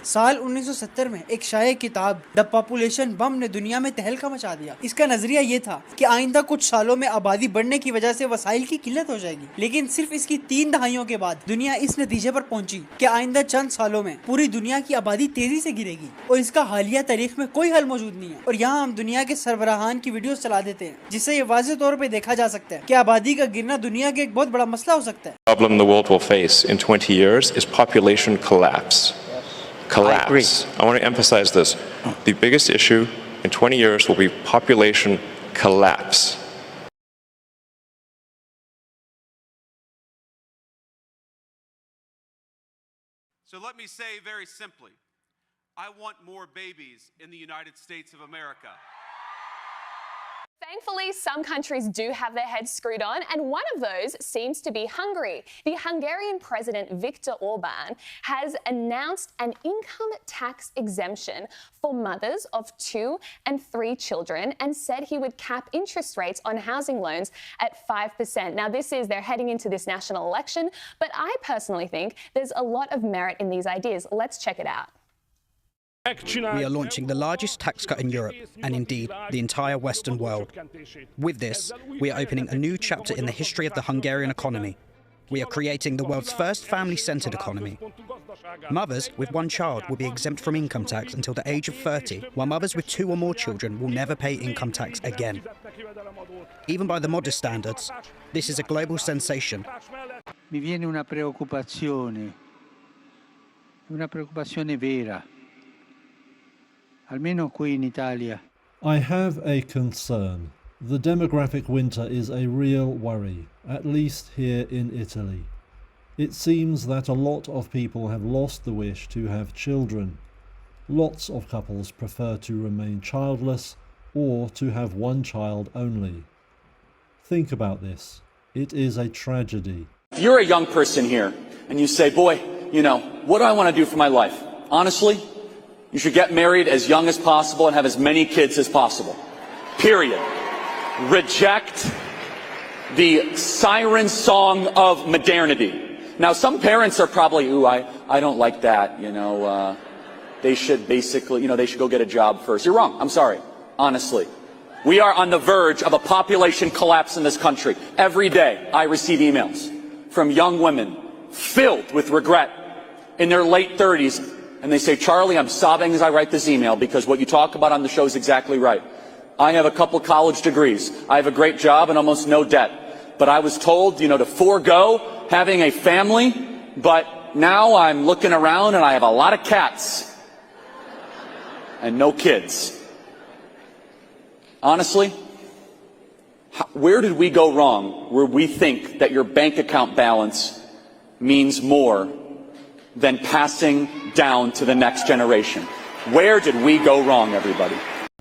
سال 1970 میں ایک شائع کتاب دا پاپولیشن بم نے دنیا میں تہلکہ مچا دیا. اس کا نظریہ یہ تھا کہ آئندہ کچھ سالوں میں آبادی بڑھنے کی وجہ سے وسائل کی قلت ہو جائے گی, لیکن صرف اس کی 3 دہائیوں کے بعد دنیا اس نتیجے پر پہنچی کہ آئندہ چند سالوں میں پوری دنیا کی آبادی تیزی سے گرے گی اور اس کا حالیہ تاریخ میں کوئی حل موجود نہیں ہے. اور یہاں ہم دنیا کے سربراہان کی ویڈیوز چلا دیتے ہیں جس سے یہ واضح طور پہ دیکھا جا سکتا ہے کہ آبادی کا گرنا دنیا کے ایک بہت بڑا مسئلہ ہو سکتا ہے. problem the world will face in 20 years is population collapse. Collapse. I want to emphasize this. The biggest issue in 20 years will be population collapse. So let me say very simply, I want more babies in the United States of America. Thankfully, some countries do have their heads screwed on, and one of those seems to be Hungary. The Hungarian President Viktor Orban has announced an income tax exemption for mothers of 2 and 3 children and said he would cap interest rates on housing loans at 5%. Now, they're heading into this national election, but I personally think there's a lot of merit in these ideas. Let's check it out. We are launching the largest tax cut in Europe, and indeed the entire Western world. With this, we are opening a new chapter in the history of the Hungarian economy. We are creating the world's first family-centred economy. Mothers with 1 child will be exempt from income tax until the age of 30, while mothers with 2 or more children will never pay income tax again. Even by the modest standards, this is a global sensation. Mi viene una preoccupazione vera. Almeno qui in Italia. I have a concern. The demographic winter is a real worry, at least here in Italy. It seems that a lot of people have lost the wish to have children. Lots of couples prefer to remain childless or to have 1 child only. Think about this. It is a tragedy. If you're a young person here and you say, boy, what do I want to do for my life? Honestly, you should get married as young as possible and have as many kids as possible. Period. Reject the siren song of modernity. Now, some parents are probably, I don't like that, they should basically, they should go get a job first. You're wrong. I'm sorry. Honestly. We are on the verge of a population collapse in this country. Every day I receive emails from young women filled with regret in their late 30s. And they say, Charlie, I'm sobbing as I write this email because what you talk about on the show is exactly right. I have a couple college degrees. I have a great job and almost no debt. But I was told, to forego having a family. But now I'm looking around and I have a lot of cats and no kids. Honestly, where did we go wrong where we think that your bank account balance means more than passing down to the next generation? Where did we go wrong, everybody?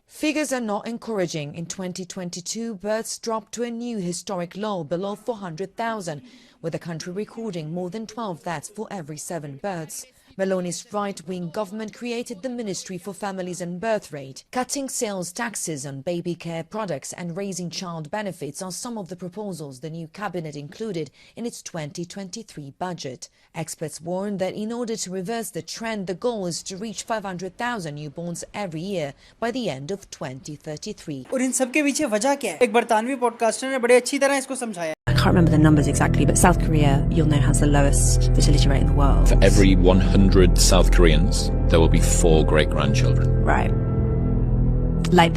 Figures are not encouraging. In 2022, births dropped to a new historic low below 400,000, with the country recording more than 12 deaths for every 7 births. Meloni's right-wing government created the Ministry for Families and Birth Rate. Cutting sales taxes on baby care products and raising child benefits are some of the proposals the new cabinet included in its 2023 budget. Experts warn that in order to reverse the trend, the goal is to reach 500,000 newborns every year by the end of 2033. اور ان سب کے پیچھے وجہ کیا ہے؟ ایک برطانوی pod caster نے بڑے اچھی طرح اس کو سمجھایا. I can't remember the numbers exactly, but South Korea, you'll know, has the lowest fertility rate in the world. For every 100 South Koreans, there will be 4 great-grandchildren. Right.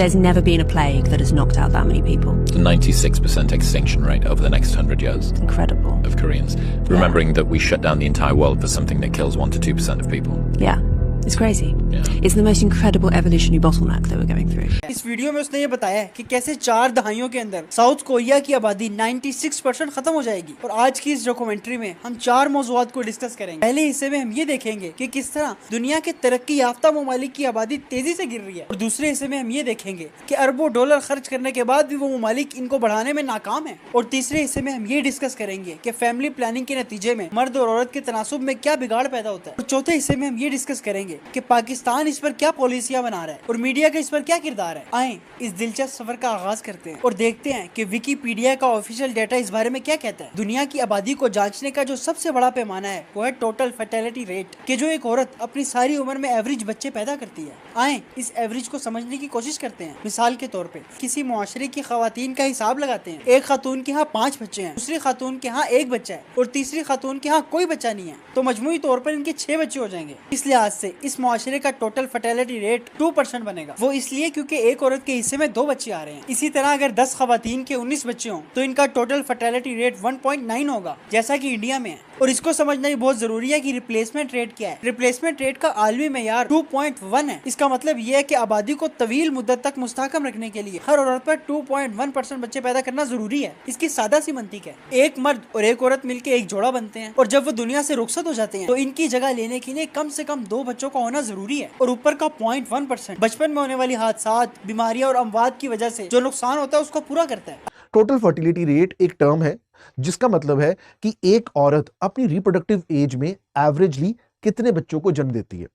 There's never been a plague that has knocked out that many people. The 96% extinction rate over the next 100 years. It's incredible. Of Koreans. Yeah. Remembering that we shut down the entire world for something that kills 1 to 2% of people. Yeah. It's crazy. Yeah. It's the most incredible evolutionary bottleneck that we're going through. اس video میں اس نے یہ بتایا ہے کہ کیسے 4 دہائیوں کے اندر ساؤتھ کوریا کی آبادی 96% ختم ہو جائے گی. اور آج کی اس ڈاکومنٹری میں ہم 4 موضوعات کو ڈسکس کریں گے. پہلے حصے میں ہم یہ دیکھیں گے کہ کس طرح دنیا کے ترقی یافتہ ممالک کی آبادی تیزی سے گر رہی ہے, اور دوسرے حصے میں ہم یہ دیکھیں گے کہ اربوں ڈالر خرچ کرنے کے بعد بھی وہ ممالک ان کو بڑھانے میں ناکام ہیں. اور تیسرے حصے میں ہم یہ ڈسکس کریں گے کہ فیملی پلاننگ کے نتیجے میں مرد اور عورت کے تناسب میں کیا بگاڑ پیدا ہوتا ہے. اور چوتھے حصے میں ہم یہ ڈسکس کریں گے کہ پاکستان اس پر کیا پالیسیاں بنا رہا ہے اور میڈیا کا اس پر کیا کردار ہے. آئیں اس دلچسپ سفر کا آغاز کرتے ہیں اور دیکھتے ہیں کہ ویکیپیڈیا کا آفیشیل ڈیٹا اس بارے میں کیا کہتا ہے. دنیا کی آبادی کو جانچنے کا جو سب سے بڑا پیمانہ ہے وہ ہے ٹوٹل فرٹیلٹی ریٹ، کہ جو ایک عورت اپنی ساری عمر میں ایوریج بچے پیدا کرتی ہے. آئیں اس ایوریج کو سمجھنے کی کوشش کرتے ہیں. مثال کے طور پہ کسی معاشرے کی خواتین کا حساب لگاتے ہیں. ایک خاتون کے ہاں 5 بچے ہیں، دوسری خاتون کے ہاں 1 بچہ ہے اور تیسری خاتون کے ہاں کوئی بچہ نہیں ہے، تو مجموعی طور پر ان کے 6 بچے ہو جائیں گے. اس لحاظ سے اس معاشرے کا ٹوٹل فرٹیلٹی ریٹ 2% بنے گا. وہ اس لیے کیونکہ ایک عورت کے حصے میں 2 بچے آ رہے ہیں. اسی طرح اگر 10 خواتین کے 19 بچے ہوں تو ان کا ٹوٹل فرٹیلٹی ریٹ 1.9 ہوگا، جیسا کہ انڈیا میں ہے. اور اس کو سمجھنا بھی بہت ضروری ہے کہ ریپلیسمنٹ ریٹ کیا ہے. ریپلیسمنٹ ریٹ کا عالمی معیار 2.1 ہے. اس کا مطلب یہ ہے کہ آبادی کو طویل مدت تک مستحکم رکھنے کے لیے ہر عورت پر 2.1% بچے پیدا کرنا ضروری ہے. اس کی سادہ سی منطق ہے، ایک مرد اور ایک عورت مل کے ایک جوڑا بنتے ہیں اور جب وہ دنیا سے رخصت ہو جاتے ہیں تو ان کی جگہ لینے کے لیے کم سے کم 2 بچوں کا ہونا ضروری ہے. اور اوپر کا 0.1% بچپن میں ہونے والی حادثات، بیماریاں اور اموات کی وجہ سے جو نقصان ہوتا ہے اس کو پورا کرتا ہے. ٹوٹل فرٹیلیٹی ریٹ ایک ٹرم ہے جس کا مطلب ہے کہ ایک عورت اپنی ریپروڈکٹیو ایج میں ایوریجلی کتنے بچوں کو جنم دیتی ہے.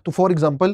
تو for example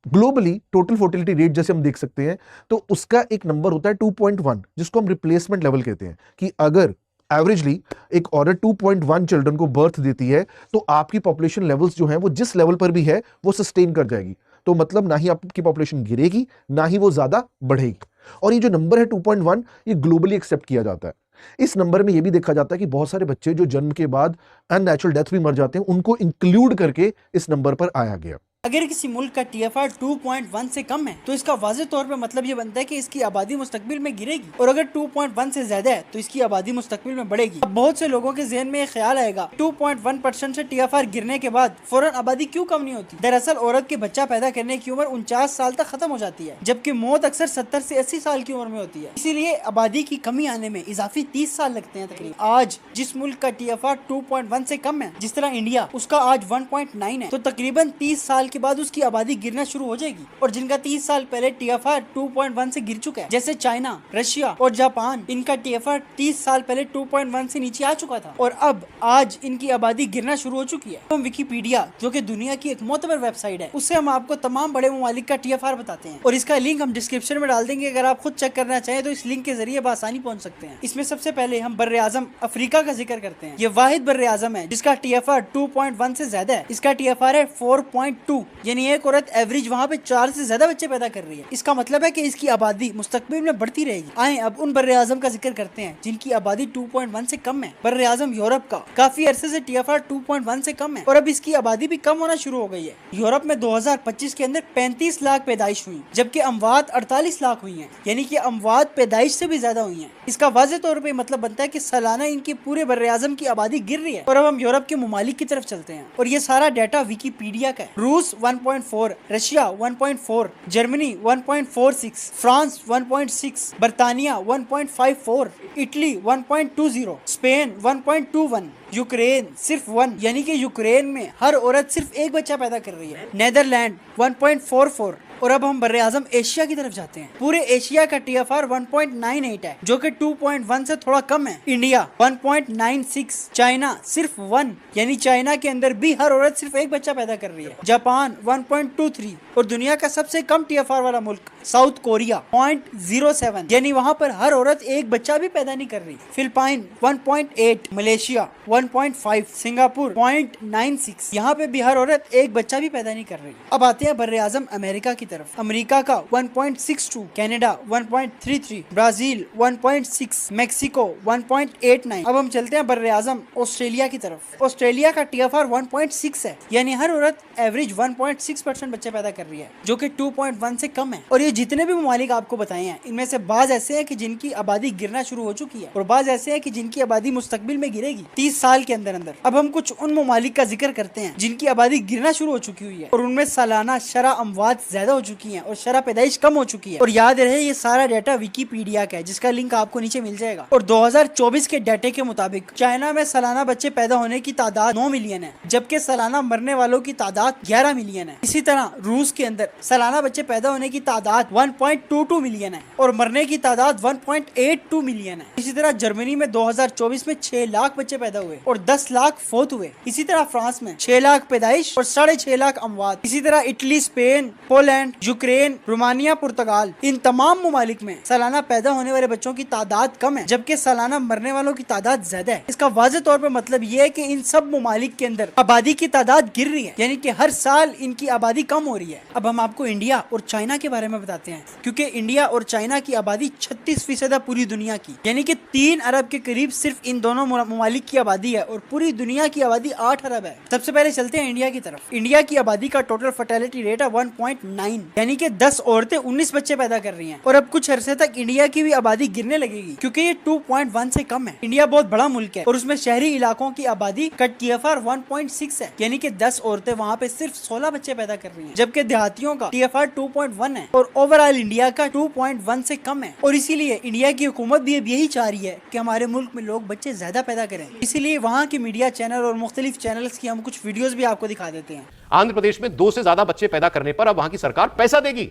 globally total fertility rate جیسے ہم دیکھ سکتے ہیں تو اس کا ایک نمبر ہوتا ہے 2.1 جس کو ہم ریپلیسمنٹ لیول کہتے ہیں، کہ اگر ایوریجلی ایک عورت 2.1 چلڈرن کو برتھ دیتی ہے تو آپ کی پاپولیشن لیولز جو ہیں وہ جس لیول پر بھی ہے وہ سسٹین کر جائے گی. تو مطلب نہ ہی آپ کی پاپولیشن گرے گی نہ ہی وہ زیادہ بڑھے گی. اور یہ جو نمبر ہے 2.1 یہ گلوبلی ایکسیپٹ کیا جاتا ہے. اس نمبر میں یہ بھی دیکھا جاتا ہے کہ بہت سارے بچے جو جنم کے بعد ان نیچرل ڈیتھ بھی مر جاتے ہیں ان کو انکلوڈ کر کے اس نمبر پر آیا گیا. اگر کسی ملک کا TFR 2.1 سے کم ہے تو اس کا واضح طور پہ مطلب یہ بنتا ہے کہ اس کی آبادی مستقبل میں گرے گی، اور اگر 2.1 سے زیادہ ہے تو اس کی آبادی مستقبل میں بڑھے گی. اب بہت سے لوگوں کے ذہن میں یہ خیال آئے گا 2.1% سے TFR گرنے کے بعد فوراً آبادی کیوں کم نہیں ہوتی؟ دراصل عورت کے بچہ پیدا کرنے کی عمر 49 سال تک ختم ہو جاتی ہے، جبکہ موت اکثر 70 سے 80 سال کی عمر میں ہوتی ہے. اسی لیے آبادی کی کمی آنے میں اضافی 30 سال لگتے ہیں تقریباً. آج جس ملک کا TFR 2.1 سے کم ہے جس طرح انڈیا، اس کا آج 1.9 ہے، تو تقریباً 30 سال کے بعد اس کی آبادی گرنا شروع ہو جائے گی. اور جن کا 30 سال پہلے TFR 2.1 سے گر چکا ہے جیسے چائنا، رشیا اور جاپان، ان کا TFR 30 سال پہلے 2.1 سے نیچے آ چکا تھا اور اب آج ان کی آبادی گرنا شروع ہو چکی ہے. ہم ویکیپیڈیا جو کہ دنیا کی ایک معتبر ویب سائٹ ہے، اس سے ہم آپ کو تمام بڑے ممالک کا TFR بتاتے ہیں اور اس کا لنک ہم ڈسکرپشن میں ڈال دیں گے. اگر آپ خود چیک کرنا چاہیں تو اس لنک کے ذریعے بآسانی پہنچ سکتے ہیں. اس میں سب سے پہلے ہم بر اعظم افریقہ کا ذکر کرتے ہیں. یہ واحد بر اعظم ہے جس کا TFR 2.1 سے زیادہ ہے. اس کا TFR ہے 4.2، یعنی ایک عورت ایوریج وہاں پہ 4 سے زیادہ بچے پیدا کر رہی ہے. اس کا مطلب ہے کہ اس کی آبادی مستقبل میں بڑھتی رہے گی. آئیں اب ان بر اعظم کا ذکر کرتے ہیں جن کی آبادی 2.1 سے کم ہے. بر اعظم یورپ کا کافی عرصے سے TFR 2.1 سے کم ہے اور اب اس کی آبادی بھی کم ہونا شروع ہو گئی ہے. یورپ میں 2025 کے اندر 35 لاکھ پیدائش ہوئی جبکہ اموات 48 لاکھ ہوئی ہیں، یعنی کہ اموات پیدائش سے بھی زیادہ ہوئی ہیں. اس کا واضح طور پہ مطلب بنتا ہے کہ سالانہ ان کی پورے بر اعظم کی آبادی گر رہی ہے. اور اب ہم یورپ کے ممالک کی طرف چلتے ہیں اور یہ سارا ڈیٹا ویکیپیڈیا کا ہے. روس 1.4، رشیا 1.4، جرمنی 1.46، فرانس 1.6، برطانیہ 1.54، اٹلی 1.20، اسپین 1.21، یوکرین صرف 1، یعنی کہ یوکرین میں ہر عورت صرف ایک بچہ پیدا کر رہی ہے. نیدرلینڈ 1.44. اور اب ہم بر اعظم ایشیا کی طرف جاتے ہیں. پورے ایشیا کا TFR 1.98 ہے جو کہ 2.1 سے تھوڑا کم ہے. انڈیا 1.96، چائنا صرف 1، یعنی چائنا کے اندر بھی ہر عورت صرف ایک بچہ پیدا کر رہی ہے. جاپان 1.23 اور دنیا کا سب سے کم TFR والا ملک ساؤتھ کوریا 0.07، یعنی وہاں پر ہر عورت ایک بچہ بھی پیدا نہیں کر رہی. فلپائن 1.8، ملیشیا 1.5، سنگاپور 0.96، یہاں پہ بھی ہر عورت ایک بچہ بھی پیدا نہیں کر رہی. اب آتے ہیں بر اعظم امریکہ کی طرف. امریکہ کا 1.62، کینیڈا 1.33، برازیل 1.6، میکسیکو 1.89. اب ہم چلتے ہیں بر اعظم آسٹریلیا کی طرف. آسٹریلیا کا TFR 1.6 ہے، یعنی ہر عورت ایوریج 1.6% بچے پیدا کر رہی ہے جو کہ 2.1 سے کم ہے. اور یہ جتنے بھی ممالک آپ کو بتائے ہیں ان میں سے بعض ایسے ہیں کہ جن کی آبادی گرنا شروع ہو چکی ہے اور بعض ایسے ہیں کہ جن کی آبادی مستقبل میں گرے گی 30 سال کے اندر اندر. اب ہم کچھ ان ممالک کا ذکر کرتے ہیں جن کی آبادی گرنا شروع ہو چکی ہوئی ہے اور ان میں سالانہ شرح اموات زیادہ ہو چکی ہیں اور شرح پیدائش کم ہو چکی ہے. اور یاد رہے یہ سارا ڈیٹا ویکیپیڈیا کا ہے جس کا لنک آپ کو نیچے مل جائے گا. اور 2024 کے ڈیٹے کے مطابق چائنا میں سالانہ بچے پیدا ہونے کی تعداد 9 ملین ہے جبکہ سالانہ مرنے والوں کی تعداد 11 ملین ہے. اسی طرح روس کے اندر سالانہ بچے پیدا ہونے کی تعداد تعداد 1.22 ملین ہے اور مرنے کی تعداد 1.82 ملین ہے. اسی طرح جرمنی میں 2024 میں 6 لاکھ بچے پیدا ہوئے اور 10 لاکھ فوت ہوئے. اسی طرح فرانس میں 6 لاکھ پیدائش اور 6.5 لاکھ اموات. اسی طرح Italy, Spain, Poland, Ukraine, Romania, Portugal, ان تمام ممالک میں سالانہ پیدا ہونے والے بچوں کی تعداد کم ہے جبکہ سالانہ مرنے والوں کی تعداد زیادہ ہے. اس کا واضح طور پر مطلب یہ ہے کہ ان سب ممالک کے اندر آبادی کی تعداد گر رہی ہے، یعنی کہ ہر سال ان کی آبادی کم ہو رہی ہے. اب ہم آپ کو انڈیا اور چائنا کے بارے میں بتاتے ہیں کیونکہ انڈیا اور چائنا کی آبادی 36% ہے پوری دنیا کی، یعنی کہ 3 ارب کے قریب صرف ان دونوں ممالک کی آبادی ہے اور پوری دنیا کی آبادی 8 ارب ہے. سب سے پہلے چلتے ہیں انڈیا کی طرف. انڈیا کی آبادی کا ٹوٹل فرٹیلٹی ریٹ ہے 1.9، یعنی کہ 10 عورتیں 19 بچے پیدا کر رہی ہیں. اور اب کچھ عرصے تک انڈیا کی بھی آبادی گرنے لگے گی کیونکہ یہ 2.1 سے کم ہے. انڈیا بہت بڑا ملک ہے اور اس میں شہری علاقوں کی آبادی کا TFR 1.6 ہے، یعنی کہ 10 عورتیں وہاں پہ صرف 16 بچے پیدا کر رہی ہیں جبکہ دیہاتیوں کا TFR 2.1 ہے اور اوور آل انڈیا کا 2.1 سے کم ہے. اور اسی لیے انڈیا کی حکومت بھی اب یہی چاہ رہی ہے کہ ہمارے ملک میں لوگ بچے زیادہ پیدا کریں. اسی لیے وہاں کی میڈیا چینل اور مختلف چینلز کی ہم کچھ ویڈیوز بھی آپ کو دکھا دیتے ہیں. آندھر پردیش میں 2 سے زیادہ بچے پیدا کرنے پر اب وہاں کی سرکار پیسہ دے گی.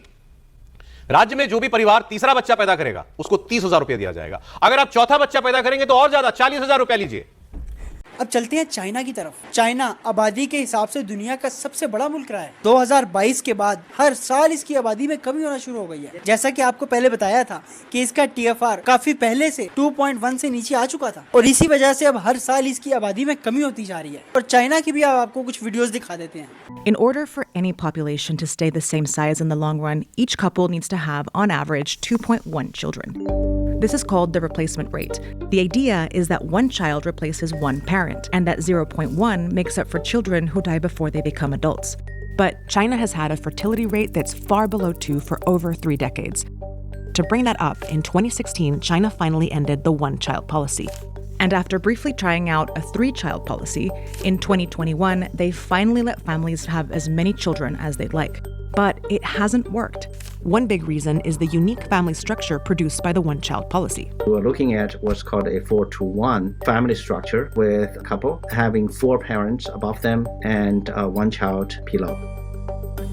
راجیہ میں جو بھی پریوار تیسرا بچہ پیدا کرے گا اس کو 30,000 روپے دیا جائے گا. اگر آپ چوتھا بچہ پیدا کریں گے تو اور زیادہ 40,000 روپے لیجیے. اب چلتے ہیں چائنا کی طرف. چائنا آبادی کے حساب سے دنیا کا سب سے بڑا ملک رہا ہے. 2022 کے بعد ہر سال اس کی آبادی میں کمی ہونا شروع ہو گئی ہے. جیسا کہ آپ کو پہلے بتایا تھا کہ اس کا TFR کافی پہلے سے 2.1 سے نیچے آ چکا تھا اور اسی وجہ سے اب ہر سال اس کی آبادی میں کمی ہوتی جا رہی ہے. اور چائنا کی بھی آپ کو کچھ ویڈیوز دکھا دیتے ہیں. In order for any population to stay the same size in the long run, each couple needs to have, on average, 2.1 children. This is called the replacement rate. The idea is that one child replaces one parent, and that 0.1 makes up for children who die before they become adults. But China has had a fertility rate that's far below 2 for over 3 decades. To bring that up, in 2016, China finally ended the one-child policy. And after briefly trying out a 3-child policy, in 2021, they finally let families have as many children as they'd like. But it hasn't worked. One big reason is the unique family structure produced by the one-child policy. We're looking at what's called a 4-to-1 family structure with a couple having 4 parents above them and one child below.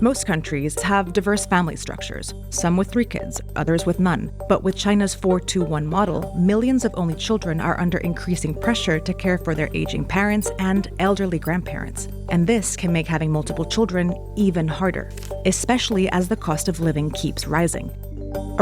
Most countries have diverse family structures, some with 3 kids, others with none. But with China's 4-to-1 model, millions of only children are under increasing pressure to care for their aging parents and elderly grandparents. And this can make having multiple children even harder, especially as the cost of living keeps rising.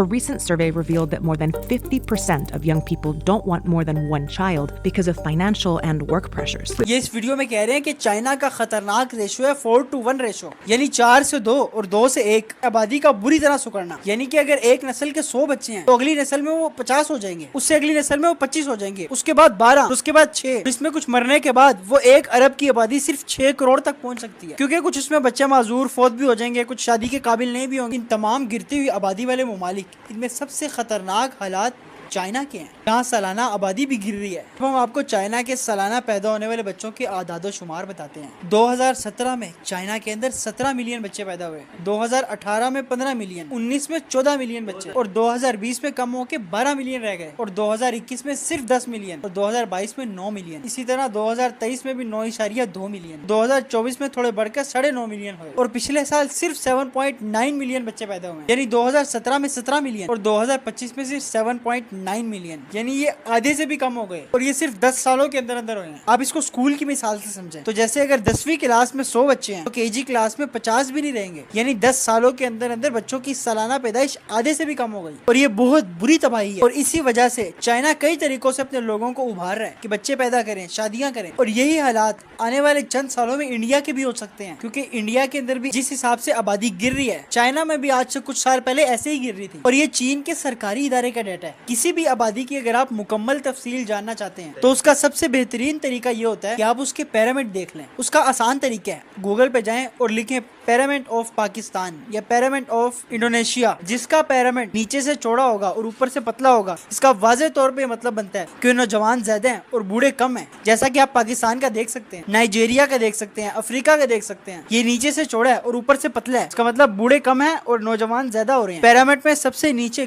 A recent survey revealed that more than 50% of young people don't want more than one child because of financial and work pressures. یہ اس video میں کہہ رہے ہیں کہ China کا خطرناک ratio ہے 4-to-1 ratio, یعنی 4 سے 2 اور 2 سے 1 آبادی کا بری طرح سکڑنا. یعنی کہ اگر ایک نسل کے 100 بچے ہیں تو اگلی نسل میں وہ 50 ہو جائیں گے، اس سے اگلی نسل میں وہ 25 ہو جائیں گے، اس کے بعد 12، اس کے بعد 6، اس میں کچھ مرنے کے بعد وہ 1 ارب کی آبادی صرف 6 کروڑ تک پہنچ سکتی ہے کیونکہ کچھ اس میں بچے معذور فوت بھی ہو جائیں گے، کچھ شادی کے قابل نہیں بھی ہوں گے. ان تمام گرتی ہوئی آبادی والے ممالک، ان میں سب سے خطرناک حالات چائنا کے ہیں جہاں سالانہ آبادی بھی گر رہی ہے. اب ہم آپ کو چائنا کے سالانہ پیدا ہونے والے بچوں کے اعداد و شمار بتاتے ہیں. 2017 میں چائنا کے اندر 17 ملین بچے پیدا ہوئے، 2018 میں 15 ملین، 19 میں 14 ملین بچے اور 2020 میں کم ہو کے 12 ملین رہ گئے اور 2021 میں صرف 10 ملین اور 2022 میں 9 ملین. اسی طرح 2023 میں بھی 9.2 ملین، 2024 میں تھوڑے بڑھ کر 9.5 ملین ہوئے اور پچھلے سال صرف 7.9 ملین بچے پیدا ہوئے، یعنی 2017 میں 17 ملین اور 2025 میں صرف 7.9 ملین، یعنی یہ آدھے سے بھی کم ہو گئے اور یہ صرف 10 سالوں کے اندر اندر ہوئے ہیں. آپ اس کو اسکول کی مثال سے سمجھیں تو جیسے اگر 10ویں کلاس میں 100 بچے ہیں تو KG کلاس میں 50 بھی نہیں رہیں گے، یعنی 10 سالوں کے اندر اندر بچوں کی سالانہ پیدائش آدھے سے بھی کم ہو گئی اور یہ بہت بری تباہی ہے. اور اسی وجہ سے چائنا کئی طریقوں سے اپنے لوگوں کو ابھار رہا ہے کہ بچے پیدا کریں، شادیاں کریں اور یہی حالات آنے والے چند سالوں میں انڈیا کے بھی ہو سکتے ہیں کیونکہ انڈیا کے اندر بھی جس حساب سے آبادی گر رہی ہے چائنا میں بھی آج سے کچھ سال پہلے ایسے ہی گر رہی تھی. اور یہ چین کے سرکاری ادارے کا ڈیٹا ہے. کسی بھی آبادی کی اگر آپ مکمل تفصیل جاننا چاہتے ہیں تو اس کا سب سے بہترین طریقہ یہ ہوتا ہے کہ آپ اس کے پیرامڈ دیکھ لیں. اس کا آسان طریقہ ہے گوگل پہ جائیں اور لکھیں پیرامڈ آف پاکستان یا پیرامڈ آف انڈونیشیا. جس کا پیرامڈ نیچے سے چوڑا ہوگا اور اوپر سے پتلا ہوگا اس کا واضح طور پہ مطلب بنتا ہے کہ نوجوان زیادہ ہیں اور بوڑھے کم ہیں. جیسا کہ آپ پاکستان کا دیکھ سکتے ہیں، نائجیریا کا دیکھ سکتے ہیں، افریقہ کا دیکھ سکتے ہیں. یہ نیچے سے چوڑا ہے اور اوپر سے پتلا ہے، اس کا مطلب بوڑھے کم ہیں اور نوجوان زیادہ ہو رہے ہیں. پیرامڈ میں سب سے نیچے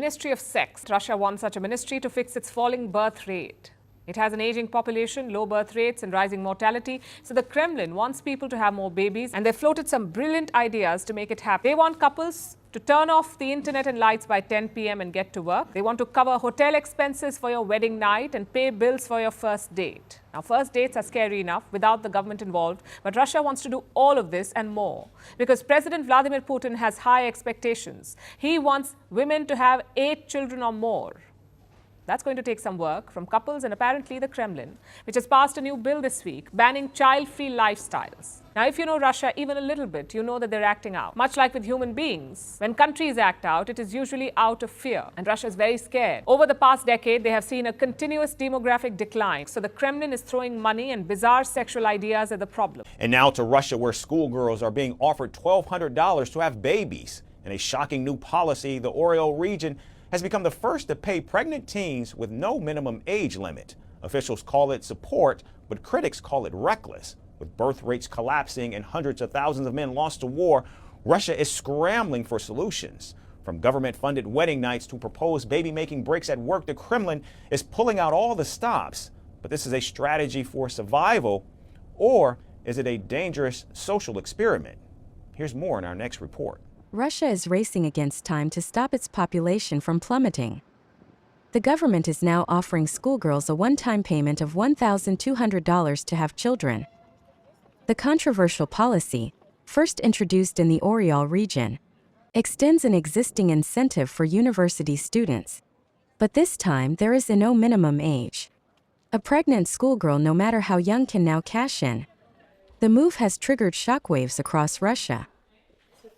Ministry of Sex. Russia wants such a ministry to fix its falling birth rate. It has an aging population, low birth rates, and rising mortality. So the Kremlin wants people to have more babies, and they floated some brilliant ideas to make it happen. They want couples to turn off the internet and lights by 10 p.m. and get to work. They want to cover hotel expenses for your wedding night and pay bills for your first date. Now, first dates are scary enough without the government involved, but Russia wants to do all of this and more because President Vladimir Putin has high expectations. He wants women to have 8 children or more. That's going to take some work from couples and apparently the Kremlin, which has passed a new bill this week banning child-free lifestyles. Now, if you know Russia even a little bit, you know that they're acting out. Much like with human beings, when countries act out, it is usually out of fear, and Russia is very scared. Over the past decade, they have seen a continuous demographic decline, so the Kremlin is throwing money and bizarre sexual ideas at the problem. And now to Russia, where schoolgirls are being offered $1,200 to have babies. In a shocking new policy, the Oriol region has become the first to pay pregnant teens with no minimum age limit. Officials call it support, but critics call it reckless. With birth rates collapsing and hundreds of thousands of men lost to war, Russia is scrambling for solutions. From government-funded wedding nights to proposed baby-making breaks at work, the Kremlin is pulling out all the stops. But this is a strategy for survival, or is it a dangerous social experiment? Here's more in our next report. Russia is racing against time to stop its population from plummeting. The government is now offering schoolgirls a one-time payment of $1,200 to have children. The controversial policy, first introduced in the Oriol region, extends an existing incentive for university students. But this time, there is a no minimum age. A pregnant schoolgirl, no matter how young, can now cash in. The move has triggered shockwaves across Russia.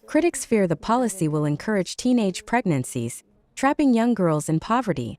Critics fear the policy will encourage teenage pregnancies, trapping young girls in poverty.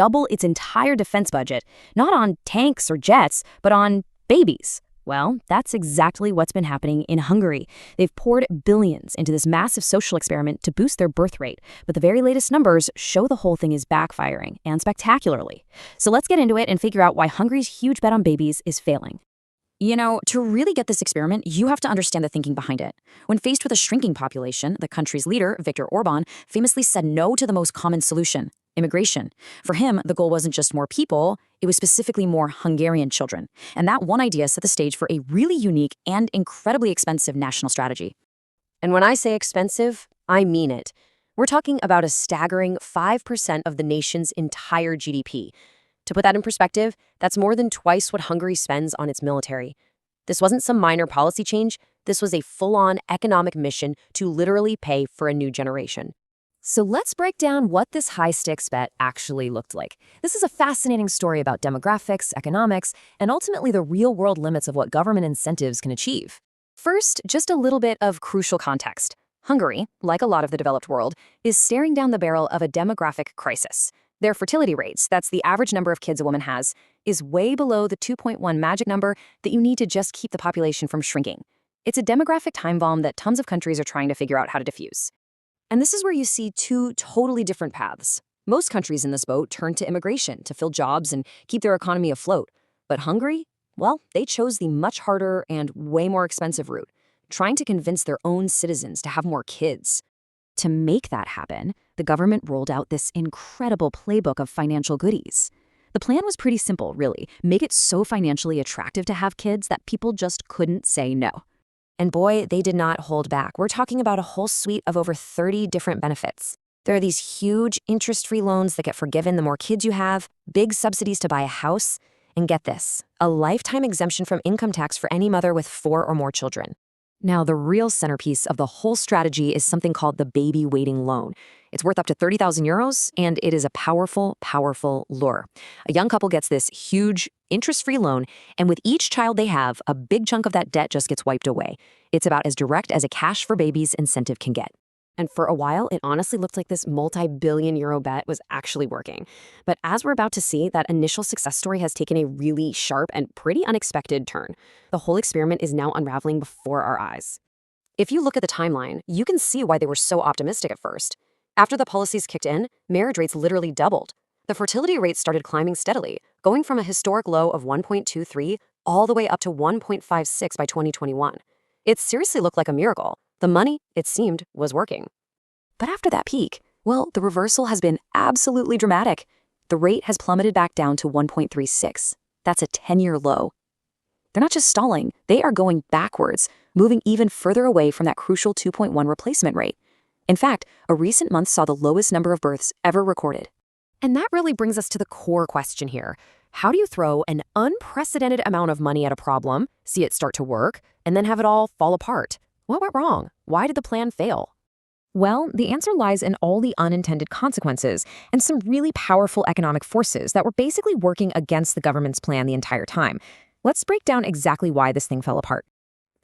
double its entire defense budget, not on tanks or jets, but on babies. Well, that's exactly what's been happening in Hungary. They've poured billions into this massive social experiment to boost their birth rate, but the very latest numbers show the whole thing is backfiring, and spectacularly. So let's get into it and figure out why Hungary's huge bet on babies is failing. You know, to really get this experiment, you have to understand the thinking behind it. When faced with a shrinking population, the country's leader, Viktor Orban, famously said no to the most common solution, immigration. For him, the goal wasn't just more people, it was specifically more Hungarian children. And that one idea set the stage for a really unique and incredibly expensive national strategy. And when I say expensive, I mean it. We're talking about a staggering 5% of the nation's entire GDP. To put that in perspective, that's more than twice what Hungary spends on its military. This wasn't some minor policy change, this was a full-on economic mission to literally pay for a new generation. So let's break down what this high-stakes bet actually looked like. This is a fascinating story about demographics, economics, and ultimately the real-world limits of what government incentives can achieve. First, just a little bit of crucial context. Hungary, like a lot of the developed world, is staring down the barrel of a demographic crisis. Their fertility rates, that's the average number of kids a woman has, is way below the 2.1 magic number that you need to just keep the population from shrinking. It's a demographic time bomb that tons of countries are trying to figure out how to defuse. And this is where you see two totally different paths. Most countries in this boat turned to immigration to fill jobs and keep their economy afloat. But Hungary? Well, they chose the much harder and way more expensive route, trying to convince their own citizens to have more kids. To make that happen, the government rolled out this incredible playbook of financial goodies. The plan was pretty simple, really. Make it so financially attractive to have kids that people just couldn't say no. And boy, they did not hold back. We're talking about a whole suite of over 30 different benefits. There are these huge interest-free loans that get forgiven the more kids you have, big subsidies to buy a house, and get this, a lifetime exemption from income tax for any mother with 4 or more children. Now, the real centerpiece of the whole strategy is something called the baby waiting loan. It's worth up to 30,000 euros, and it is a powerful, powerful lure. A young couple gets this huge, interest-free loan, and with each child they have, a big chunk of that debt just gets wiped away. It's about as direct as a cash for babies incentive can get. And for a while, it honestly looked like this multi-billion-euro bet was actually working. But as we're about to see, that initial success story has taken a really sharp and pretty unexpected turn. The whole experiment is now unraveling before our eyes. If you look at the timeline, you can see why they were so optimistic at first. After the policies kicked in, marriage rates literally doubled. The fertility rate started climbing steadily, going from a historic low of 1.23 all the way up to 1.56 by 2021. It seriously looked like a miracle. The money, it seemed, was working. But after that peak, well, the reversal has been absolutely dramatic. The rate has plummeted back down to 1.36. That's a 10-year low. They're not just stalling, they are going backwards, moving even further away from that crucial 2.1 replacement rate. In fact, a recent month saw the lowest number of births ever recorded. And that really brings us to the core question here. How do you throw an unprecedented amount of money at a problem, see it start to work, and then have it all fall apart? What went wrong? Why did the plan fail? Well, the answer lies in all the unintended consequences and some really powerful economic forces that were basically working against the government's plan the entire time. Let's break down exactly why this thing fell apart.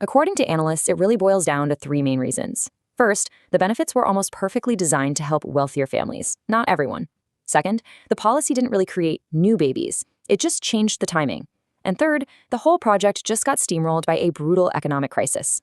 According to analysts, it really boils down to 3 main reasons. First, the benefits were almost perfectly designed to help wealthier families, not everyone. Second, the policy didn't really create new babies. It just changed the timing. And third, the whole project just got steamrolled by a brutal economic crisis.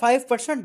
5%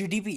GDP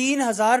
3000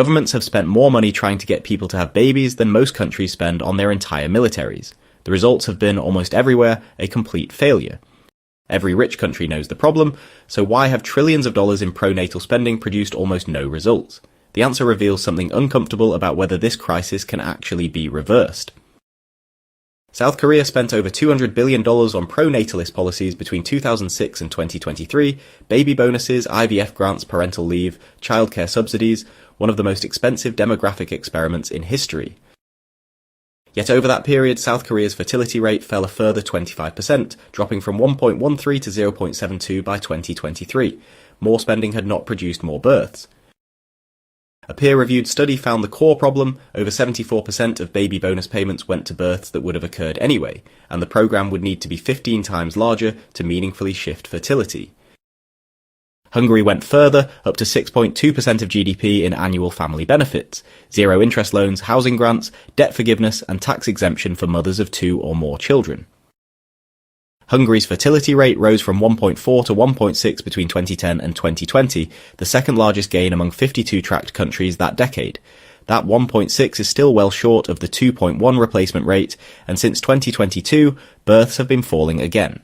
Governments have spent more money trying to get people to have babies than most countries spend on their entire militaries. The results have been almost everywhere a complete failure. Every rich country knows the problem, so why have trillions of dollars in pro-natal spending produced almost no results? The answer reveals something uncomfortable about whether this crisis can actually be reversed. South Korea spent over $200 billion on pro-natalist policies between 2006 and 2023, baby bonuses, IVF grants, parental leave, childcare subsidies, one of the most expensive demographic experiments in history. Yet over that period, South Korea's fertility rate fell a further 25%, dropping from 1.13 to 0.72 by 2023. More spending had not produced more births. A peer-reviewed study found the core problem: over 74% of baby bonus payments went to births that would have occurred anyway, and the program would need to be 15 times larger to meaningfully shift fertility. Hungary went further, up to 6.2% of GDP in annual family benefits, zero interest loans, housing grants, debt forgiveness, and tax exemption for mothers of 2 or more children. Hungary's fertility rate rose from 1.4 to 1.6 between 2010 and 2020, the second largest gain among 52 tracked countries that decade. That 1.6 is still well short of the 2.1 replacement rate, and since 2022, births have been falling again.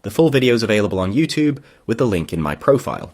The full video is available on YouTube with the link in my profile.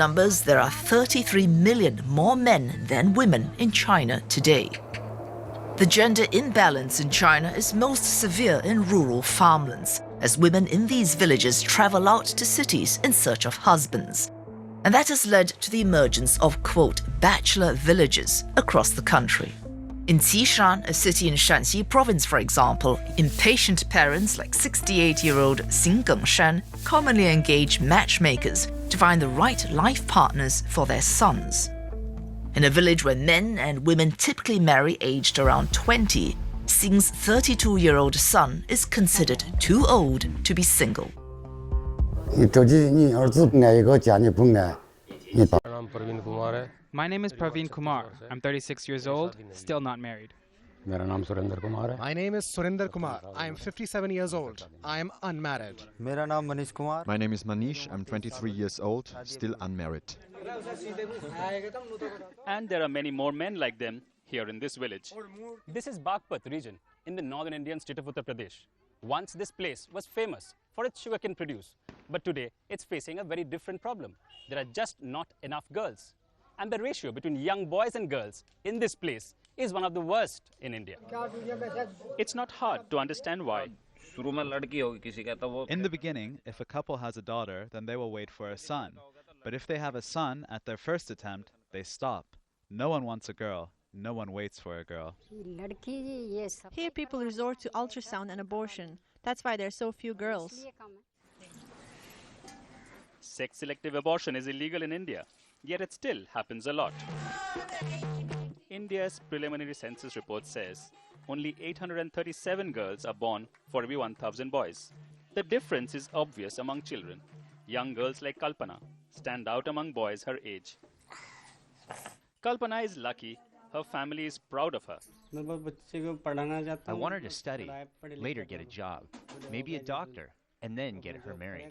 numbers, there are 33 million more men than women in China today. The gender imbalance in China is most severe in rural farmlands, as women in these villages travel out to cities in search of husbands. And that has led to the emergence of, quote, bachelor villages across the country. In Xishan, a city in Shanxi province, for example, impatient parents like 68-year-old Xing Gengshan commonly engage matchmakers to find the right life partners for their sons. In a village where men and women typically marry aged around 20, Sing's 32-year-old son is considered too old to be single. My name is Praveen Kumar. I'm 36 years old, still not married. My name is Surinder Kumar. I am 57 years old. I am unmarried. My name is Manish. I'm 23 years old, still unmarried. And there are many more men like them here in this village. This is Bagpat region in the northern Indian state of Uttar Pradesh. Once this place was famous for its sugarcane produce, but today it's facing a very different problem. There are just not enough girls. And the ratio between young boys and girls in this place is one of the worst in India. It's not hard to understand why. In the beginning, if a couple has a daughter, then they will wait for a son. But if they have a son at their first attempt, they stop. No one wants a girl. No one waits for a girl. Here people resort to ultrasound and abortion. That's why there are so few girls. Sex-selective abortion is illegal in India, yet it still happens a lot. India's preliminary census report says only 837 girls are born for every 1,000 boys. The difference is obvious among children. Young girls like Kalpana stand out among boys her age. Kalpana is lucky. Her family is proud of her. I want her to study, later get a job, maybe a doctor, and then get her married.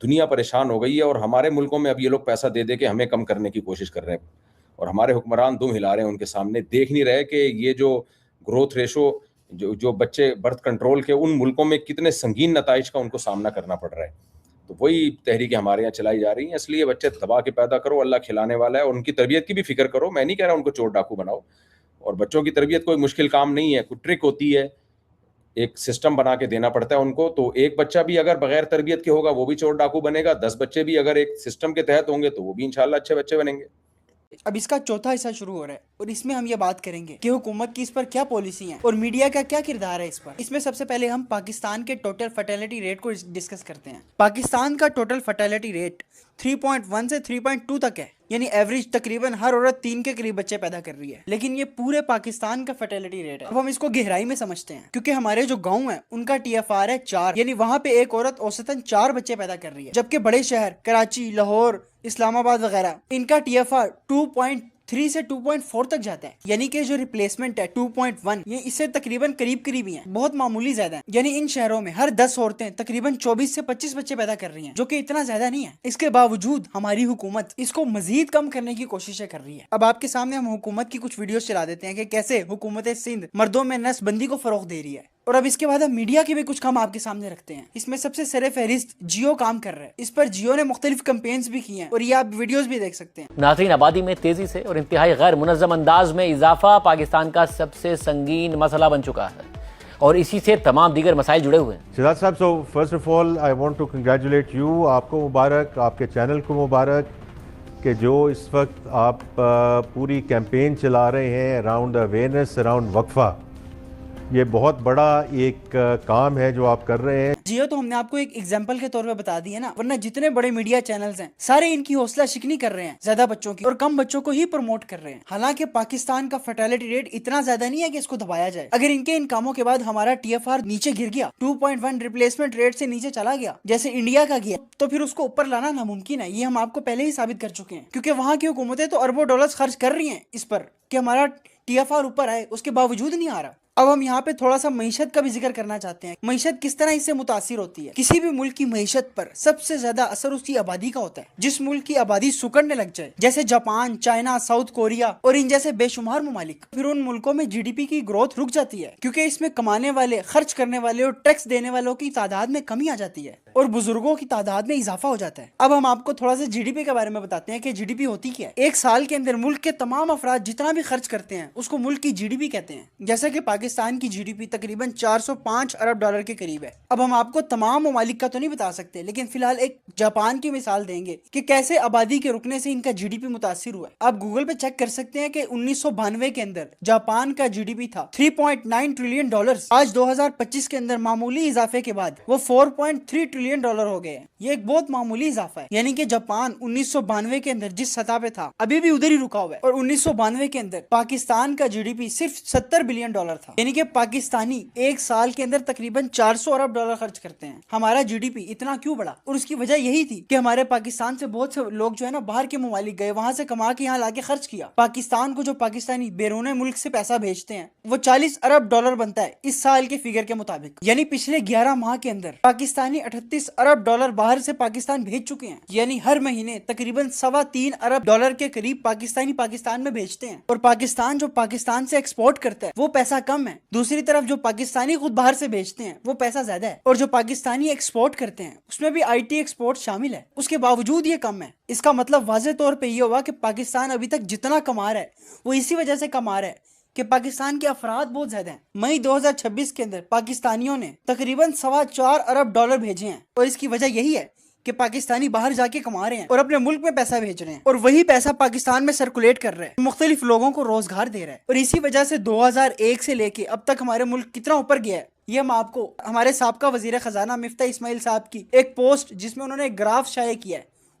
دنیا پریشان ہو گئی ہے اور ہمارے ملکوں میں اب یہ لوگ پیسہ دے دے کے ہمیں کم کرنے کی کوشش کر رہے ہیں اور ہمارے حکمران دم ہلا رہے ہیں ان کے سامنے, دیکھ نہیں رہے کہ یہ جو گروتھ ریشو جو بچے برتھ کنٹرول کے ان ملکوں میں کتنے سنگین نتائج کا ان کو سامنا کرنا پڑ رہا ہے. تو وہی تحریکیں ہمارے یہاں چلائی جا رہی ہیں. اس لیے بچے دبا کے پیدا کرو, اللہ کھلانے والا ہے, اور ان کی تربیت کی بھی فکر کرو. میں نہیں کہہ رہا ان کو چور ڈاکو بناؤ, اور بچوں کی تربیت کوئی مشکل کام نہیں ہے, کوئی ٹرک ہوتی ہے, ایک سسٹم بنا کے دینا پڑتا ہے ان کو. تو ایک بچہ بھی اگر بغیر تربیت کے ہوگا وہ بھی چور ڈاکو بنے گا, 10 بچے بھی اگر ایک سسٹم کے تحت ہوں گے تو وہ بھی انشاءاللہ اچھے بچے بنیں گے. اب اس کا چوتھا حصہ شروع ہو رہا ہے اور اس میں ہم یہ بات کریں گے کہ حکومت کی اس پر کیا پالیسی ہیں اور میڈیا کا کیا کردار ہے اس پر. اس میں سب سے پہلے ہم پاکستان کے ٹوٹل فرٹیلٹی ریٹ کو ڈسکس کرتے ہیں. پاکستان کا ٹوٹل فرٹیلٹی ریٹ 3.1 سے 3.2 تک ہے, یعنی ایوریج تقریباً ہر عورت 3 کے قریب بچے پیدا کر رہی ہے, لیکن یہ پورے پاکستان کا فرٹیلٹی ریٹ ہے. اب ہم اس کو گہرائی میں سمجھتے ہیں کیونکہ ہمارے جو گاؤں ہیں ان کا TFR ہے 4, یعنی وہاں پہ ایک عورت اوسطاً 4 بچے پیدا کر رہی ہے, جبکہ بڑے شہر کراچی, لاہور, اسلام آباد وغیرہ ان کا TFR 2.3 سے 2.4 تک جاتا ہے, یعنی کہ جو ریپلیسمنٹ ہے 2.1 یہ اس سے تقریباً قریب ہی ہیں, بہت معمولی زیادہ ہیں. یعنی ان شہروں میں ہر 10 عورتیں تقریباً 24 سے 25 بچے پیدا کر رہی ہیں, جو کہ اتنا زیادہ نہیں ہے. اس کے باوجود ہماری حکومت اس کو مزید کم کرنے کی کوششیں کر رہی ہے. اب آپ کے سامنے ہم حکومت کی کچھ ویڈیوز چلا دیتے ہیں کہ کیسے حکومت سندھ مردوں میں نسل بندی کو فروغ دے رہی ہے, اور اب اس کے بعد ہم میڈیا کے بھی کچھ کام آپ کے سامنے رکھتے ہیں. اس میں سب سے سر فہرست جیو کام کر رہا ہے. اس پر جیو نے مختلف کمپینز بھی کی ہیں اور یہ آپ ویڈیوز بھی دیکھ سکتے ہیں. ناظرین, آبادی میں تیزی سے اور انتہائی غیر منظم انداز میں اضافہ پاکستان کا سب سے سنگین مسئلہ بن چکا ہے, اور اسی سے تمام دیگر مسائل جڑے ہوئے ہیں. شہزاد صاحب, so first of all I want to congratulate you, آپ کو مبارک, آپ کے چینل کو مبارک کہ جو اس وقت آپ پوری کیمپین چلا رہے ہیں اراؤنڈ اویئرنیس, اراؤنڈ وقفہ. یہ بہت بڑا ایک کام ہے جو آپ کر رہے ہیں. جیو تو ہم نے آپ کو ایک ایگزامپل کے طور پہ بتا دی ہے نا, ورنہ جتنے بڑے میڈیا چینلز ہیں سارے ان کی حوصلہ شکنی کر رہے ہیں, زیادہ بچوں کی اور کم بچوں کو ہی پروموٹ کر رہے ہیں. حالانکہ پاکستان کا فرٹیلٹی ریٹ اتنا زیادہ نہیں ہے کہ اس کو دبایا جائے. اگر ان کاموں کے بعد ہمارا TFR نیچے گر گیا, 2.1 ریپلیسمنٹ ریٹ سے نیچے چلا گیا جیسے انڈیا کا گیا, تو پھر اس کو اوپر لانا ناممکن ہے. یہ ہم آپ کو پہلے ہی ثابت کر چکے ہیں, کیونکہ وہاں کی حکومتیں تو اربوں ڈالرز خرچ کر رہی ہیں اس پر کہ ہمارا TFR اوپر آئے, اس کے باوجود نہیں آ رہا. اب ہم یہاں پہ تھوڑا سا معیشت کا بھی ذکر کرنا چاہتے ہیں. معیشت کس طرح اس سے متاثر ہوتی ہے. کسی بھی ملک کی معیشت پر سب سے زیادہ اثر اس کی آبادی کا ہوتا ہے. جس ملک کی آبادی سکڑنے لگ جائے, جیسے جاپان, چائنا, ساؤتھ کوریا اور ان جیسے بے شمار ممالک, پھر ان ملکوں میں GDP کی گروتھ رک جاتی ہے, کیونکہ اس میں کمانے والے, خرچ کرنے والے اور ٹیکس دینے والوں کی تعداد میں کمی آ جاتی ہے اور بزرگوں کی تعداد میں اضافہ ہو جاتا ہے. اب ہم آپ کو تھوڑا سا GDP کے بارے میں بتاتے ہیں کہ GDP ہوتی کیا ہے. ایک سال کے اندر ملک کے تمام افراد جتنا بھی خرچ کرتے ہیں اس کو ملک کی GDP کہتے ہیں. جیسے کہ پاکستان کی GDP تقریباً 405 ارب ڈالر کے قریب ہے. اب ہم آپ کو تمام ممالک کا تو نہیں بتا سکتے, لیکن فی الحال ایک جاپان کی مثال دیں گے کہ کیسے آبادی کے رکنے سے ان کا GDP متاثر ہوا ہے. آپ گوگل پہ چیک کر سکتے ہیں کہ 1992 کے اندر جاپان کا GDP تھا 3.9 ٹریلین ڈالر. آج 2025 کے اندر معمولی اضافے کے بعد وہ 4.3 ٹریلین ڈالر ہو گئے ہیں. یہ ایک بہت معمولی اضافہ ہے, یعنی کہ جاپان 1992 کے اندر جس سطح پہ تھا ابھی بھی ادھر ہی رکا ہوا ہے. اور 1992 کے اندر پاکستان کا GDP صرف 70 بلین ڈالر تھا, یعنی کہ پاکستانی ایک سال کے اندر تقریباً 400 ارب ڈالر خرچ کرتے ہیں. ہمارا GDP اتنا کیوں بڑھا؟ اور اس کی وجہ یہی تھی کہ ہمارے پاکستان سے بہت سے لوگ جو ہے نا باہر کے ممالک گئے, وہاں سے کما کے یہاں لا کے خرچ کیا. پاکستان کو جو پاکستانی بیرون ملک سے پیسہ بھیجتے ہیں وہ 40 ارب ڈالر بنتا ہے اس سال کے فگر کے مطابق. یعنی پچھلے 11 ماہ کے اندر پاکستانی 38 ارب ڈالر باہر سے پاکستان بھیج چکے ہیں. یعنی ہر مہینے تقریباً 3.25 ارب ڈالر کے قریب پاکستان میں بھیجتے ہیں. اور پاکستان جو پاکستان سے ایکسپورٹ کرتا ہے وہ پیسہ کم ہے. دوسری طرف جو پاکستانی خود باہر سے بھیجتے ہیں وہ پیسہ زیادہ ہے, اور جو پاکستانی ایکسپورٹ کرتے ہیں اس میں بھی IT ایکسپورٹ شامل ہے. اس کے باوجود یہ کم ہے. اس کا مطلب واضح طور پہ یہ ہوا کہ پاکستان ابھی تک جتنا کما رہا ہے وہ اسی وجہ سے کما رہا ہے کہ پاکستان کے افراد بہت زیادہ ہیں. مئی 2026 کے اندر پاکستانیوں نے تقریباً 4.25 ارب ڈالر بھیجے ہیں, اور اس کی وجہ یہی ہے کہ پاکستانی باہر جا کے کما رہے ہیں اور اپنے ملک میں پیسہ بھیج رہے ہیں, اور وہی پیسہ پاکستان میں سرکولیٹ کر رہا ہے, مختلف لوگوں کو روزگار دے رہا ہے. اور اسی وجہ سے 2001 سے لے کے اب تک ہمارے ملک کتنا اوپر گیا ہے یہ ہم آپ کو ہمارے سابقہ وزیر خزانہ مفتاح اسماعیل صاحب کی ایک پوسٹ جس میں انہوں نے ایک گراف شائع کیا ہے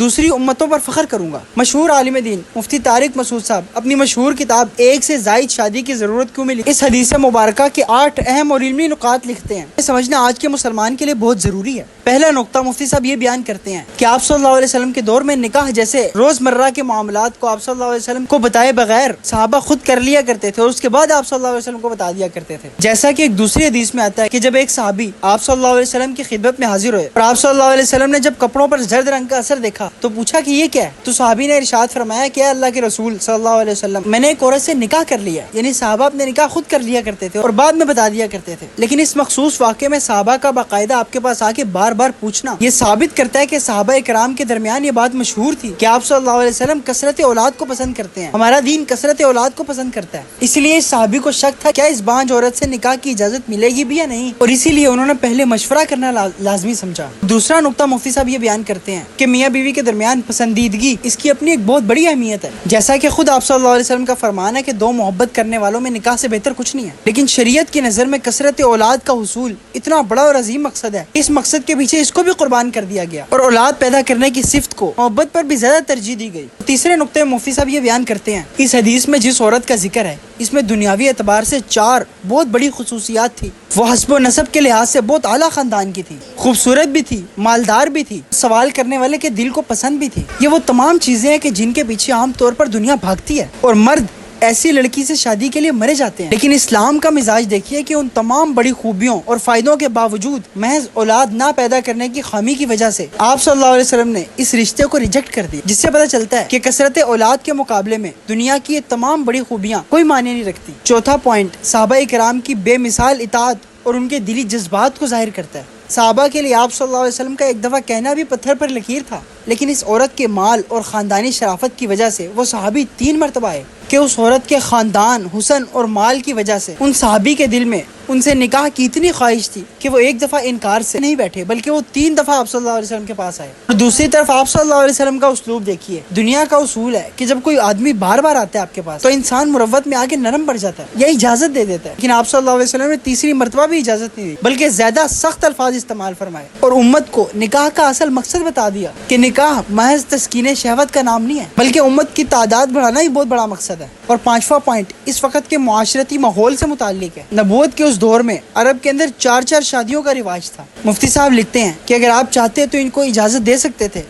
دوسری امتوں پر فخر کروں گا. مشہور عالم دین مفتی طارق مسعود صاحب اپنی مشہور کتاب ایک سے زائد شادی کی ضرورت کیوں ملی اس حدیث مبارکہ کے 8 اہم اور علمی نکات لکھتے ہیں. یہ سمجھنا آج کے مسلمان کے لیے بہت ضروری ہے. پہلا نقطہ مفتی صاحب یہ بیان کرتے ہیں کہ آپ صلی اللہ علیہ وسلم کے دور میں نکاح جیسے روزمرہ کے معاملات کو آپ صلی اللہ علیہ وسلم کو بتائے بغیر صحابہ خود کر لیا کرتے تھے اور اس کے بعد آپ صلی اللہ علیہ وسلم کو بتا دیا کرتے تھے. جیسا کہ ایک دوسری حدیث میں آتا ہے کہ جب ایک صحابی آپ صلی اللہ علیہ وسلم کی خدمت میں حاضر ہوئے اور آپ صلی اللہ علیہ وسلم نے جب کپڑوں پر زرد رنگ کا اثر دیکھا تو پوچھا کہ یہ کیا ہے, تو صحابی نے ارشاد فرمایا کہ اللہ کے رسول صلی اللہ علیہ وسلم میں نے ایک عورت سے نکاح کر لیا. یعنی صحابہ اپنے نکاح خود کر لیا کرتے تھے اور بعد میں بتا دیا کرتے تھے. لیکن اس مخصوص واقعے میں صحابہ کا باقاعدہ آپ کے پاس آ کے بار بار پوچھنا یہ ثابت کرتا ہے کہ صحابہ کرام کے درمیان یہ بات مشہور تھی کہ آپ صلی اللہ علیہ وسلم کثرت اولاد کو پسند کرتے ہیں. ہمارا دین کثرت اولاد کو پسند کرتا ہے. اس لیے اس صحابی کو شک تھا کیا اس بانجھ عورت سے نکاح کی اجازت ملے گی بھی یا نہیں, اور اسی لیے انہوں نے پہلے مشورہ کرنا لازمی سمجھا. دوسرا نقطہ مفتی صاحب یہ بیان کرتے ہیں کہ میاں بیوی کے درمیان پسندیدگی اس کی اپنی ایک بہت بڑی اہمیت ہے. جیسا کہ خود آپ صلی اللہ علیہ وسلم کا فرمان ہے کہ دو محبت کرنے والوں میں نکاح سے بہتر کچھ نہیں ہے. لیکن شریعت کی نظر میں کثرت اولاد کا حصول اتنا بڑا اور عظیم مقصد ہے, اس مقصد کے پیچھے اس کو بھی قربان کر دیا گیا اور اولاد پیدا کرنے کی صفت کو محبت پر بھی زیادہ ترجیح دی گئی. تیسرے نقطے میں مفتی صاحب یہ بیان کرتے ہیں اس حدیث میں جس عورت کا ذکر ہے اس میں دنیاوی اعتبار سے 4 بہت بڑی خصوصیات تھی. وہ حسب و نسب کے لحاظ سے بہت اعلیٰ خاندان کی تھی, خوبصورت بھی تھی, مالدار بھی تھی, سوال کرنے والے کے دل کو پسند بھی تھی. یہ وہ تمام چیزیں ہیں کہ جن کے پیچھے عام طور پر دنیا بھاگتی ہے اور مرد ایسی لڑکی سے شادی کے لیے مرے جاتے ہیں. لیکن اسلام کا مزاج دیکھیے کہ ان تمام بڑی خوبیوں اور فائدوں کے باوجود محض اولاد نہ پیدا کرنے کی خامی کی وجہ سے آپ صلی اللہ علیہ وسلم نے اس رشتے کو ریجیکٹ کر دی, جس سے پتہ چلتا ہے کہ کثرت اولاد کے مقابلے میں دنیا کی یہ تمام بڑی خوبیاں کوئی معنی نہیں رکھتی. چوتھا پوائنٹ صحابہ کرام کی بے مثال اطاعت اور ان کے دلی جذبات کو ظاہر کرتا ہے. صحابہ کے لیے آپ صلی اللہ علیہ وسلم کا ایک دفعہ کہنا بھی پتھر پر لکیر تھا, لیکن اس عورت کے مال اور خاندانی شرافت کی وجہ سے وہ صحابی 3 مرتبہ آئے کہ اس عورت کے خاندان, حسن اور مال کی وجہ سے ان صحابی کے دل میں ان سے نکاح کی اتنی خواہش تھی کہ وہ ایک دفعہ انکار سے نہیں بیٹھے بلکہ وہ 3 دفعہ آپ صلی اللہ علیہ وسلم کے پاس آئے. اور دوسری طرف آپ صلی اللہ علیہ وسلم کا اسلوب دیکھیے. دنیا کا اصول ہے کہ جب کوئی آدمی بار بار آتا ہے آپ کے پاس تو انسان مروت میں آ کے نرم پڑ جاتا ہے یا اجازت دے دیتا ہے, لیکن آپ صلی اللہ علیہ وسلم نے تیسری مرتبہ بھی اجازت نہیں دی بلکہ زیادہ سخت الفاظ استعمال فرمائے اور امت کو نکاح کا اصل مقصد بتا دیا کہ نکاح محض تسکین شہوت کا نام نہیں ہے بلکہ امت کی تعداد بڑھانا ہی بہت بڑا مقصد ہے. اور 5واں پوائنٹ اس وقت کے معاشرتی ماحول سے متعلق ہے. نبوت کے اس دور میں عرب کے اندر 4 شادیوں کا رواج تھا. مفتی صاحب لکھتے ہیں کہ اگر آپ چاہتے تو ان کو اجازت دے سکتے تھے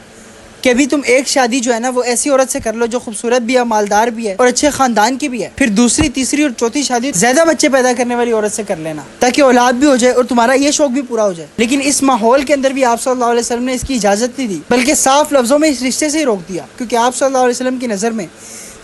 کہ ابھی تم ایک شادی جو ہے نا وہ ایسی عورت سے کر لو جو خوبصورت بھی ہے, مالدار بھی ہے اور اچھے خاندان کی بھی ہے, پھر دوسری, تیسری اور چوتھی شادی زیادہ بچے پیدا کرنے والی عورت سے کر لینا تاکہ اولاد بھی ہو جائے اور تمہارا یہ شوق بھی پورا ہو جائے. لیکن اس ماحول کے اندر بھی آپ صلی اللہ علیہ وسلم نے اس کی اجازت نہیں دی بلکہ صاف لفظوں میں اس رشتے سے ہی روک دیا, کیونکہ آپ صلی اللہ علیہ وسلم کی نظر میں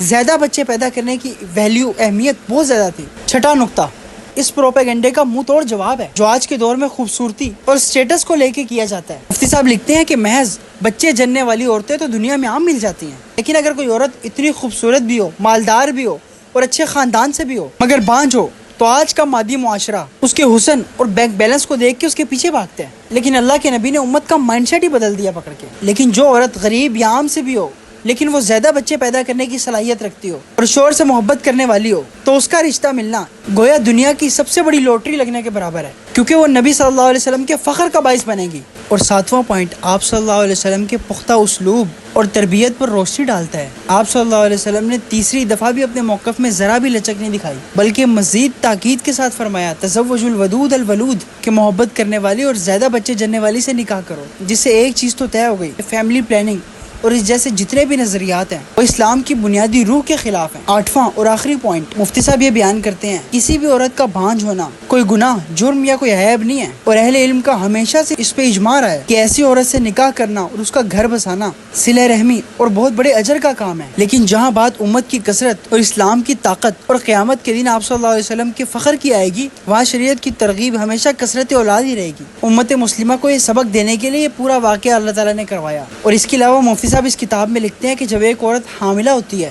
زیادہ بچے پیدا کرنے کی ویلیو, اہمیت بہت زیادہ تھی. چھٹا نقطہ اس پروپیگنڈے کا منہ توڑ جواب ہے جو آج کے دور میں خوبصورتی اور سٹیٹس کو لے کے کیا جاتا ہے. مفتی صاحب لکھتے ہیں کہ محض بچے جننے والی عورتیں تو دنیا میں عام مل جاتی ہیں, لیکن اگر کوئی عورت اتنی خوبصورت بھی ہو, مالدار بھی ہو اور اچھے خاندان سے بھی ہو مگر بانجھ ہو تو آج کا مادی معاشرہ اس کے حسن اور بینک بیلنس کو دیکھ کے اس کے پیچھے بھاگتے ہیں. لیکن اللہ کے نبی نے امت کا مائنڈ سیٹ ہی بدل دیا پکڑ کے. لیکن جو عورت غریب یا عام سے بھی ہو لیکن وہ زیادہ بچے پیدا کرنے کی صلاحیت رکھتی ہو اور شوہر سے محبت کرنے والی ہو تو اس کا رشتہ ملنا گویا دنیا کی سب سے بڑی لوٹری لگنے کے برابر ہے, کیونکہ وہ نبی صلی اللہ علیہ وسلم کے فخر کا باعث بنے گی. اور 7واں پوائنٹ آپ صلی اللہ علیہ وسلم کے پختہ اسلوب اور تربیت پر روشنی ڈالتا ہے. آپ صلی اللہ علیہ وسلم نے تیسری دفعہ بھی اپنے موقف میں ذرا بھی لچک نہیں دکھائی بلکہ مزید تاکید کے ساتھ فرمایا تزوج الودود الولود کہ محبت کرنے والی اور زیادہ بچے جننے والی سے نکاح کرو, جس سے ایک چیز تو طے ہو گئی, فیملی پلاننگ اور اس جیسے جتنے بھی نظریات ہیں وہ اسلام کی بنیادی روح کے خلاف ہیں. 8واں اور آخری پوائنٹ مفتی صاحب یہ بیان کرتے ہیں کسی بھی عورت کا بانجھ ہونا کوئی گناہ, جرم یا کوئی عیب نہیں ہے اور اہل علم کا ہمیشہ سے اس پہ اجماع رہا ہے کہ ایسی عورت سے نکاح کرنا اور اس کا گھر بسانا صلہ رحمی اور بہت بڑے اجر کا کام ہے. لیکن جہاں بات امت کی کثرت اور اسلام کی طاقت اور قیامت کے دن آپ صلی اللہ علیہ وسلم کے فخر کی آئے گی وہاں شریعت کی ترغیب ہمیشہ کثرت اولاد ہی رہے گی. امت مسلمہ کو یہ سبق دینے کے لیے یہ پورا واقعہ اللہ تعالیٰ نے کروایا. اور اس کے علاوہ مفتی صاحب اس کتاب میں لکھتے ہیں کہ جب ایک عورت حاملہ ہوتی ہے